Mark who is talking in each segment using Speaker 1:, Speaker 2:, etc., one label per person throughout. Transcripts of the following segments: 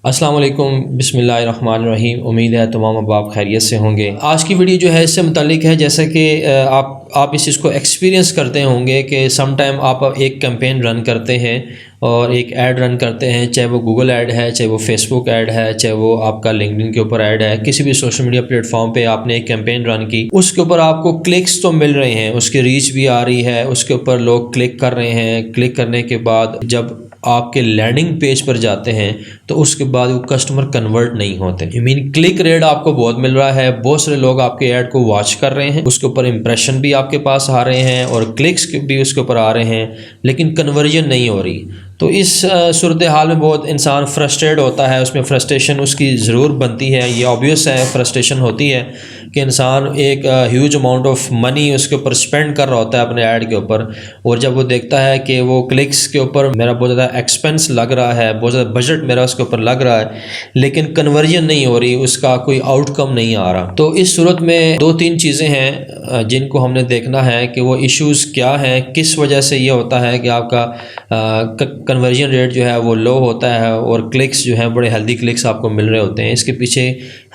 Speaker 1: अस्सलाम वालेकुम, बिस्मिल्लाहिर्रहमानिर्रहीम। उम्मीद है तमाम अहबाब खैरियत से होंगे। आज की वीडियो जो है इससे मुताल्लिक है, जैसे कि आप इस चीज़ को एक्सपीरियंस करते होंगे कि सम टाइम आप एक कैंपेन रन करते हैं और एक ऐड रन करते हैं, चाहे वो गूगल ऐड है, चाहे वो फेसबुक ऐड है, चाहे वो आपका लिंक्डइन के ऊपर ऐड है, किसी भी सोशल मीडिया प्लेटफॉर्म पे आपने एक कैंपेन रन की, उसके ऊपर आपको क्लिक्स तो मिल रहे हैं, उसकी रीच भी आ रही है, उसके ऊपर लोग क्लिक कर रहे हैं। क्लिक करने के बाद जब आपके लैंडिंग पेज पर जाते हैं तो उसके बाद वो कस्टमर कन्वर्ट नहीं होते। आई मीन क्लिक रेट आपको बहुत मिल रहा है, बहुत सारे लोग आपके ऐड को वॉच कर रहे हैं, उसके ऊपर इंप्रेशन भी आपके पास आ रहे हैं और क्लिक्स भी उसके ऊपर आ रहे हैं, लेकिन कन्वर्जन नहीं हो रही। तो इस सूरत हाल में बहुत इंसान फ्रस्ट्रेट होता है, उसमें फ्रस्ट्रेशन उसकी ज़रूर बनती है। ये ऑब्वियस है, फ्रस्ट्रेशन होती है कि इंसान एक ह्यूज अमाउंट ऑफ मनी उसके ऊपर स्पेंड कर रहा होता है अपने ऐड के ऊपर, और जब वो देखता है कि वो क्लिक्स के ऊपर मेरा बहुत ज़्यादा एक्सपेंस लग रहा है, बहुत ज़्यादा बजट मेरा उसके ऊपर लग रहा है, लेकिन कन्वर्जन नहीं हो रही, उसका कोई आउटकम नहीं आ रहा। तो इस सूरत में दो तीन चीज़ें हैं जिनको हमने देखना है कि वो इश्यूज़ क्या हैं, किस वजह से ये होता है कि आपका कन्वर्जन रेट जो है वो लो होता है और क्लिक्स जो है बड़े हेल्दी क्लिक्स आपको मिल रहे होते हैं। इसके पीछे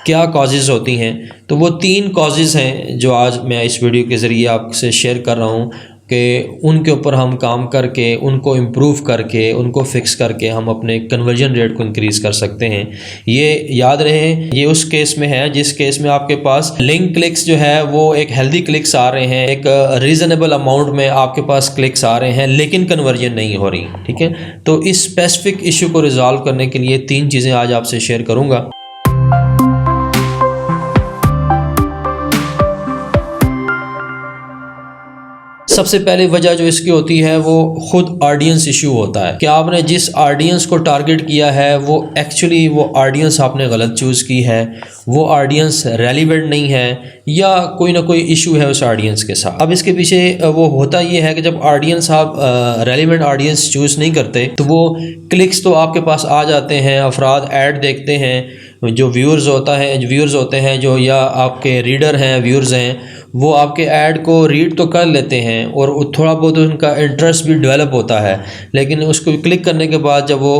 Speaker 1: क्या कॉजेज़ होती हैं? तो वो तीन कॉजेज़ हैं जो आज मैं इस वीडियो के ज़रिए आपसे शेयर कर रहा हूँ कि उनके ऊपर हम काम करके, उनको इम्प्रूव करके, उनको फिक्स करके हम अपने कन्वर्जन रेट को इंक्रीज़ कर सकते हैं। ये याद रहे, ये उस केस में है जिस केस में आपके पास लिंक क्लिक्स जो है वो एक हेल्दी क्लिक्स आ रहे हैं, एक रीज़नेबल अमाउंट में आपके पास क्लिक्स आ रहे हैं, लेकिन कन्वर्जन नहीं हो रही। ठीक है, तो इस स्पेसिफिक इशू को रिजॉल्व करने के लिए तीन चीज़ें आज आपसे शेयर करूँगा। सबसे पहले वजह जो इसकी होती है वो खुद ऑडियंस इशू होता है कि आपने जिस ऑडियंस को टारगेट किया है वो एक्चुअली वो ऑडियंस आपने गलत चूज़ की है, वो ऑडियंस रेलिवेंट नहीं है, या कोई ना कोई इशू है उस ऑडियंस के साथ। अब इसके पीछे वो होता ये है कि जब ऑडियंस आप रेलिवेंट ऑडियंस चूज़ नहीं करते तो वो क्लिक्स तो आपके पास आ जाते हैं, अफराद ऐड देखते हैं, जो व्यूअर्स होते हैं जो, या आपके रीडर हैं, व्यूअर्स हैं, वो आपके ऐड को रीड तो कर लेते हैं और थोड़ा बहुत उनका इंटरेस्ट भी डेवलप होता है, लेकिन उसको क्लिक करने के बाद जब वो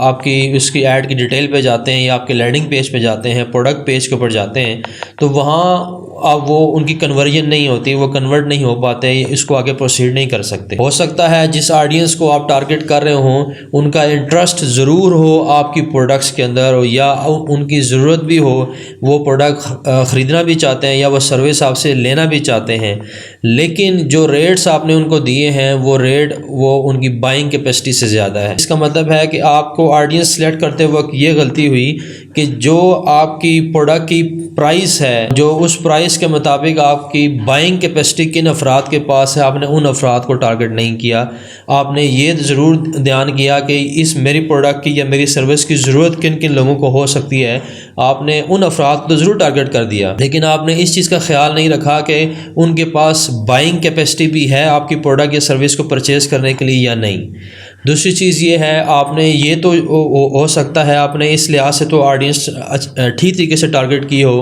Speaker 1: आपकी उसकी ऐड की डिटेल पे जाते हैं या आपके लैंडिंग पेज पे जाते हैं, प्रोडक्ट पेज के ऊपर जाते हैं, तो वहाँ अब वो उनकी कन्वर्जन नहीं होती, वो कन्वर्ट नहीं हो पाते, इसको आगे प्रोसीड नहीं कर सकते। हो सकता है जिस ऑडियंस को आप टारगेट कर रहे हो उनका इंटरेस्ट ज़रूर हो आपकी प्रोडक्ट्स के अंदर, या उनकी ज़रूरत भी हो, वो प्रोडक्ट ख़रीदना भी चाहते हैं या वो सर्विस आपसे लेना भी चाहते हैं, लेकिन जो रेट्स आपने उनको दिए हैं वो उनकी बाइंग कैपेसिटी से ज़्यादा है। इसका मतलब है कि आपको ऑडियंस सेलेक्ट करते वक्त ये गलती हुई कि जो आपकी प्रोडक्ट की प्राइस है, जो उस प्राइस के मुताबिक आपकी बाइंग कैपेसिटी किन अफराद के पास है, आपने उन अफराद को टारगेट नहीं किया। आपने ये ज़रूर ध्यान किया कि इस मेरी प्रोडक्ट की या मेरी सर्विस की ज़रूरत किन किन लोगों को हो सकती है, आपने उन अफराद को ज़रूर टारगेट कर दिया, लेकिन आपने इस चीज़ का ख्याल नहीं रखा कि उनके पास बाइंग कैपेसिटी भी है आपकी प्रोडक्ट या सर्विस को परचेज़ करने के लिए या नहीं। दूसरी चीज़ ये है, आपने ये तो हो सकता है आपने इस लिहाज से तो ऑडियंस ठीक तरीके से टारगेट की हो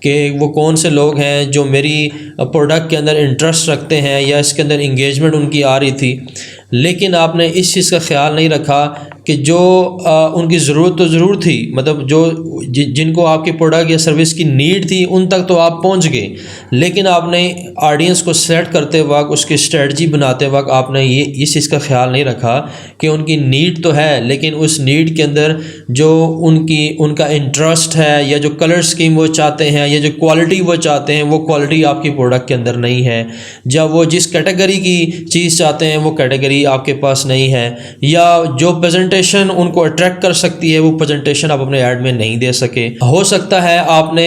Speaker 1: कि वो कौन से लोग हैं जो मेरी प्रोडक्ट के अंदर इंटरेस्ट रखते हैं या इसके अंदर इंगेजमेंट उनकी आ रही थी, लेकिन आपने इस चीज़ का ख्याल नहीं रखा कि जो उनकी ज़रूरत तो ज़रूर थी, मतलब जिनको आपकी प्रोडक्ट या सर्विस की नीड थी उन तक तो आप पहुंच गए, लेकिन आपने ऑडियंस को सेलेक्ट करते वक्त, उसकी स्ट्रेटजी बनाते वक्त आपने ये इस चीज़ का ख्याल नहीं रखा कि उनकी नीड तो है, लेकिन उस नीड के अंदर जो उनका इंटरेस्ट है या जो कलर स्कीम वो चाहते हैं या जो क्वालिटी वो चाहते हैं, वो क्वालिटी आपकी प्रोडक्ट के अंदर नहीं है। जब वो जिस कैटेगरी की चीज़ चाहते हैं वो कैटेगरी आपके पास नहीं है, या जो प्रेजेंटेशन उनको अट्रैक्ट कर सकती है वो प्रेजेंटेशन आप अपने ऐड में नहीं दे सके। हो सकता है आपने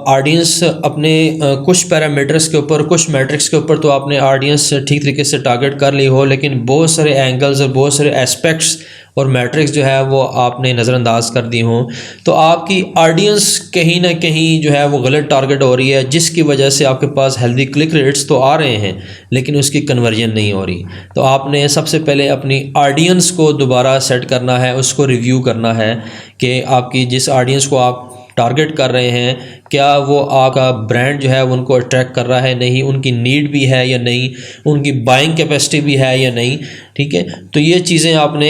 Speaker 1: ऑडियंस अपने कुछ पैरामीटर्स के ऊपर, कुछ मैट्रिक्स के ऊपर तो आपने ऑडियंस ठीक तरीके से टारगेट कर ली हो, लेकिन बहुत सारे एंगल्स और बहुत सारे एस्पेक्ट्स और मैट्रिक्स जो है वो आपने नज़रअंदाज कर दी हों, तो आपकी ऑडियंस कहीं ना कहीं जो है वो गलत टारगेट हो रही है, जिसकी वजह से आपके पास हेल्दी क्लिक रेट्स तो आ रहे हैं लेकिन उसकी कन्वर्जन नहीं हो रही। तो आपने सबसे पहले अपनी ऑडियंस को दोबारा सेट करना है, उसको रिव्यू करना है कि आपकी जिस ऑडियंस को आप टारगेट कर रहे हैं क्या वो आपका ब्रांड जो है उनको अट्रैक्ट कर रहा है नहीं, उनकी नीड भी है या नहीं, उनकी बाइंग कैपेसिटी भी है या नहीं। ठीक है, तो ये चीज़ें आपने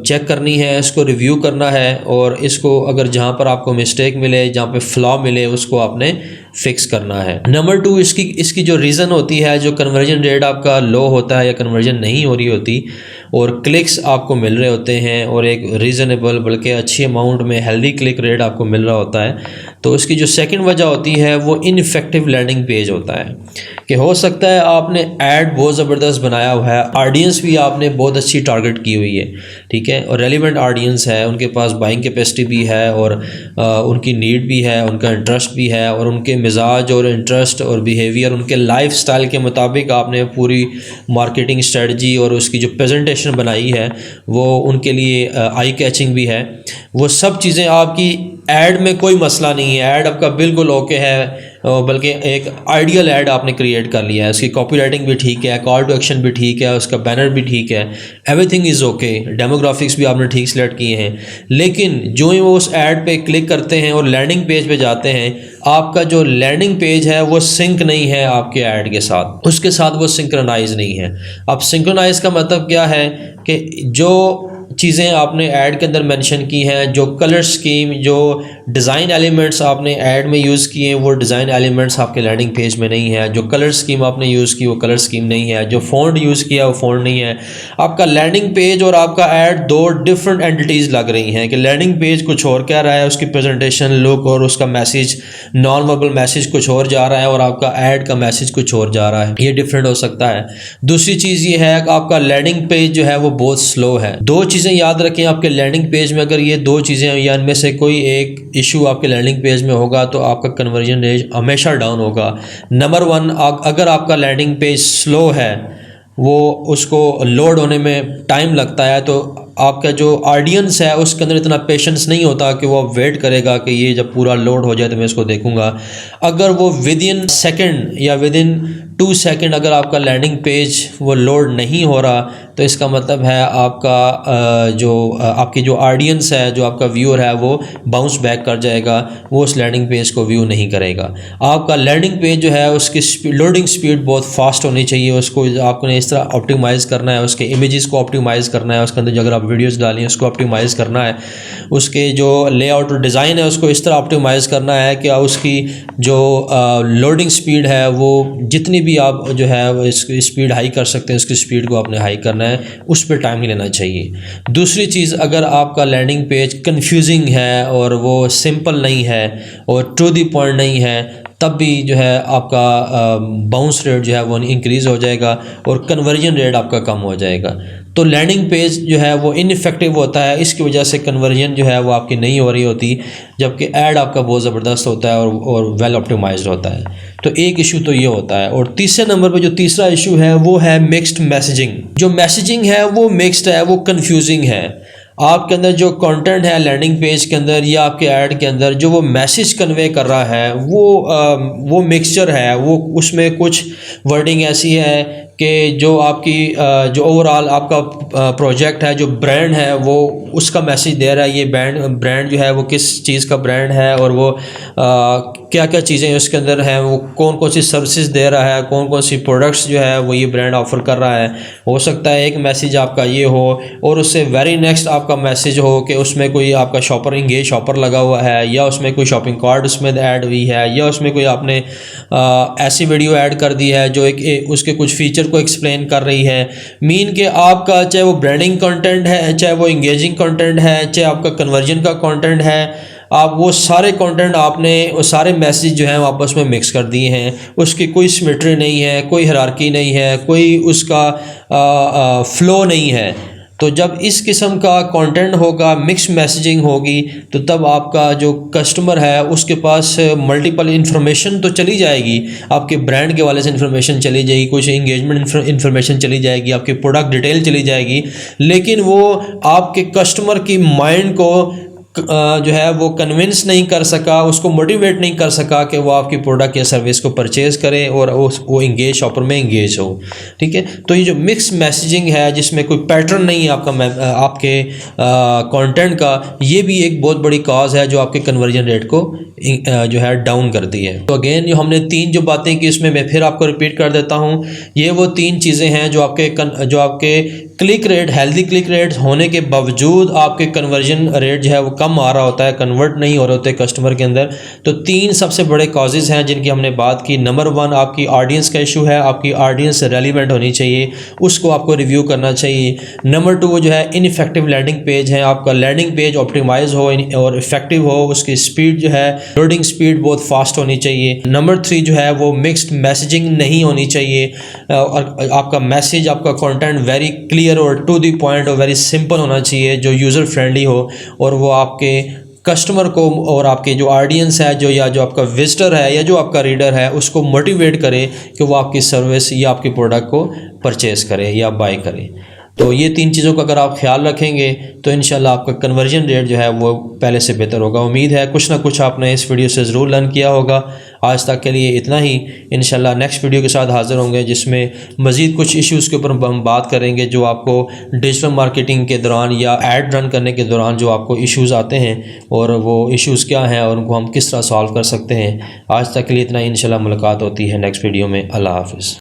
Speaker 1: चेक करनी है, इसको रिव्यू करना है, और इसको अगर जहाँ पर आपको मिस्टेक मिले, जहाँ पे फ्लॉ मिले, उसको आपने फिक्स करना है। नंबर 2, इसकी जो रीज़न होती है, जो कन्वर्जन रेट आपका लो होता है या कन्वर्जन नहीं हो रही होती और क्लिक्स आपको मिल रहे होते हैं और एक रीज़नेबल बल्कि अच्छी अमाउंट में हेल्दी क्लिक रेट आपको मिल रहा होता है, तो उसकी जो सेकंड वजह होती है वो इनफेक्टिव लैंडिंग पेज होता है। कि हो सकता है आपने ऐड बहुत ज़बरदस्त बनाया हुआ है, ऑडियंस भी आपने बहुत अच्छी टारगेट की हुई है, ठीक है, और रेलिवेंट ऑडियंस है, उनके पास बाइंग कैपेसिटी भी है और उनकी नीड भी है, उनका इंटरेस्ट भी है, और उनके मिजाज और इंटरेस्ट और बिहेवियर, उनके लाइफ स्टाइल के मुताबिक आपने पूरी मार्केटिंग स्ट्रेटजी और उसकी जो प्रेजेंटेशन बनाई है वो उनके लिए आई कैचिंग भी है। वो सब चीज़ें आपकी ऐड में कोई मसला नहीं है, ऐड आपका बिल्कुल ओके है, बल्कि एक आइडियल ऐड आपने क्रिएट कर लिया है, उसकी कॉपीराइटिंग भी ठीक है, कॉल टू एक्शन भी ठीक है, उसका बैनर भी ठीक है, एवरीथिंग इज़ ओके, डेमोग्राफिक्स भी आपने ठीक सेलेक्ट किए हैं। लेकिन जो ही वो उस ऐड पे क्लिक करते हैं और लैंडिंग पेज पे जाते हैं, आपका जो लैंडिंग पेज है वो सिंक नहीं है आपके ऐड के साथ, उसके साथ वो सिंक्रोनाइज नहीं है। अब सिंक्रोनाइज का मतलब क्या है कि जो चीज़ें आपने ऐड के अंदर मेंशन की हैं, जो कलर स्कीम, जो डिज़ाइन एलिमेंट्स आपने ऐड में यूज़ किए हैं, वो डिज़ाइन एलिमेंट्स आपके लैंडिंग पेज में नहीं है, जो कलर स्कीम आपने यूज़ की वो कलर स्कीम नहीं है, जो फ़ॉन्ट यूज़ किया वो फ़ॉन्ट नहीं है। आपका लैंडिंग पेज और आपका ऐड दो डिफरेंट एंटिटीज़ लग रही हैं कि लैंडिंग पेज कुछ और कह रहा है, उसकी प्रेजेंटेशन, लुक और उसका मैसेज, नॉन वर्बल मैसेज कुछ और जा रहा है, और आपका ऐड का मैसेज कुछ और जा रहा है, ये डिफरेंट हो सकता है। दूसरी चीज़ ये है कि आपका लैंडिंग पेज जो है वो बहुत स्लो है। दो चीज़ें याद रखें, आपके लैंडिंग पेज में अगर ये दो चीज़ें या इनमें से कोई एक इशू आपके लैंडिंग पेज में होगा तो आपका कन्वर्जन रेट हमेशा डाउन होगा। नंबर 1, अगर आपका लैंडिंग पेज स्लो है, वो उसको लोड होने में टाइम लगता है, तो आपका जो ऑडियंस है उसके अंदर इतना पेशेंस नहीं होता कि वो वेट करेगा कि ये जब पूरा लोड हो जाए तो मैं इसको देखूंगा। अगर वो विद इन सेकेंड या विद इन 2 सेकेंड अगर आपका लैंडिंग पेज वो लोड नहीं हो रहा, तो इसका मतलब है आपका आपकी जो ऑडियंस है, जो आपका व्यूअर है, वो बाउंस बैक कर जाएगा, वो उस लैंडिंग पेज को व्यू नहीं करेगा। आपका लैंडिंग पेज जो है उसकी लोडिंग स्पीड बहुत फास्ट होनी चाहिए, उसको आपने इस तरह ऑप्टिमाइज़ करना है, उसके इमेजेस को ऑप्टिमाइज़ करना है, उसके अंदर जो अगर आप वीडियोस डालें उसको ऑप्टिमाइज़ करना है, उसके जो लेआउट और डिज़ाइन है उसको इस तरह ऑप्टिमाइज़ करना है कि उसकी जो लोडिंग स्पीड है वो जितनी भी आप जो है इसकी स्पीड हाई कर सकते हैं, उसकी स्पीड को आपने हाई करना है, उस पर टाइम नहीं लेना चाहिए। दूसरी चीज़, अगर आपका लैंडिंग पेज कन्फ्यूजिंग है और वो सिंपल नहीं है और टू द पॉइंट नहीं है, तब भी जो है आपका बाउंस रेट जो है वो इंक्रीज़ हो जाएगा और कन्वर्जन रेट आपका कम हो जाएगा। तो लैंडिंग पेज जो है वो इनफेक्टिव होता है, इसकी वजह से कन्वर्जन जो है वो आपकी नहीं हो रही होती, जबकि ऐड आपका बहुत ज़बरदस्त होता है और वेल ऑप्टिमाइज्ड होता है। तो एक इशू तो ये होता है। और तीसरे नंबर पे जो तीसरा इशू है वो है मिक्स्ड मैसेजिंग। जो मैसेजिंग है वो मिक्स्ड है, वो कन्फ्यूजिंग है। आपके अंदर जो कंटेंट है लैंडिंग पेज के अंदर या आपके ऐड के अंदर, जो वो मैसेज कन्वे कर रहा है वो मिक्सचर है, वो उसमें कुछ वर्डिंग ऐसी है कि जो आपकी जो ओवरऑल आपका प्रोजेक्ट है, जो ब्रांड है, वो उसका मैसेज दे रहा है। ये ब्रांड जो है वो किस चीज़ का ब्रांड है और वो क्या क्या चीज़ें उसके अंदर हैं, वो कौन कौन सी सर्विसेज दे रहा है, कौन कौन सी प्रोडक्ट्स जो है वो ये ब्रांड ऑफ़र कर रहा है। हो सकता है एक मैसेज आपका ये हो और उससे वेरी नेक्स्ट आपका मैसेज हो कि उसमें कोई आपका शॉपर इंगेज शॉपर लगा हुआ है, या उसमें कोई शॉपिंग कार्ड उसमें ऐड हुई है, या उसमें कोई आपने ऐसी वीडियो ऐड कर दी है जो एक उसके कुछ फीचर को एक्सप्लेन कर रही है। मीन के आपका चाहे वो ब्रांडिंग कंटेंट है, चाहे वो इंगेजिंग कंटेंट है, चाहे आपका कन्वर्जन का कंटेंट है, आप वो सारे कंटेंट आपने वो सारे मैसेज जो हैं आपस में मिक्स कर दिए हैं। उसकी कोई सिमेट्री नहीं है, कोई हायरार्की नहीं है, कोई उसका फ्लो नहीं है। तो जब इस किस्म का कंटेंट होगा, मिक्स मैसेजिंग होगी, तो तब आपका जो कस्टमर है उसके पास मल्टीपल इन्फॉर्मेशन तो चली जाएगी, आपके ब्रांड के वाले से इन्फॉर्मेशन चली जाएगी, कुछ इंगेजमेंट इन्फॉर्मेशन चली जाएगी, आपकी प्रोडक्ट डिटेल चली जाएगी, लेकिन वो आपके कस्टमर की माइंड को जो है वो कन्विंस नहीं कर सका, उसको मोटिवेट नहीं कर सका कि वो आपकी प्रोडक्ट या सर्विस को परचेज़ करे और वो इंगेज शॉपर में इंगेज हो। ठीक है, तो ये जो मिक्स मैसेजिंग है जिसमें कोई पैटर्न नहीं है आपके कंटेंट का, ये भी एक बहुत बड़ी कॉज है जो आपके कन्वर्जन रेट को जो है डाउन करती है। तो अगेन जो हमने 3 जो बातें की उसमें मैं फिर आपको रिपीट कर देता हूँ। ये वो 3 चीज़ें हैं जो आपके click rate, healthy click rate होने के बावजूद आपके कन्वर्जन रेट जो है वो कम आ रहा होता है, कन्वर्ट नहीं हो रहे होते कस्टमर के अंदर। तो 3 सबसे बड़े कॉजेज़ हैं जिनकी हमने बात की। नंबर 1 आपकी ऑडियंस का इशू है, आपकी ऑडियंस रेलिवेंट होनी चाहिए, उसको आपको रिव्यू करना चाहिए। नंबर 2 जो है इनफेक्टिव लैंडिंग पेज है, आपका लैंडिंग पेज ऑप्टिमाइज हो और इफेक्टिव हो, उसकी स्पीड जो है लोडिंग स्पीड बहुत फास्ट होनी चाहिए। नंबर 3 जो है वो मिक्स्ड मैसेजिंग नहीं होनी चाहिए और आपका मैसेज, आपका कंटेंट वेरी क्लियर और टू द पॉइंट और वेरी सिंपल होना चाहिए, जो यूज़र फ्रेंडली हो और वो आपके कस्टमर को और आपके जो ऑडियंस है जो आपका विजिटर है या जो आपका रीडर है उसको मोटिवेट करे कि वो आपकी सर्विस या आपकी प्रोडक्ट को परचेज़ करे या बाय करे। तो ये 3 चीज़ों का अगर आप ख्याल रखेंगे तो इंशाल्लाह आपका कन्वर्जन रेट जो है वो पहले से बेहतर होगा। उम्मीद है कुछ ना कुछ आपने इस वीडियो से ज़रूर लर्न किया होगा। आज तक के लिए इतना ही। इंशाल्लाह नेक्स्ट वीडियो के साथ हाज़िर होंगे जिसमें मज़ीद कुछ इश्यूज़ के ऊपर हम बात करेंगे जो आपको डिजिटल मार्केटिंग के दौरान या एड रन करने के दौरान जो आपको इश्यूज़ आते हैं और वो इश्यूज़ क्या हैं और उनको हम किस तरह सॉल्व कर सकते हैं। आज तक के लिए इतना ही। इंशाल्लाह मुलाकात होती है नेक्स्ट वीडियो में। अल्लाह हाफ़िज़।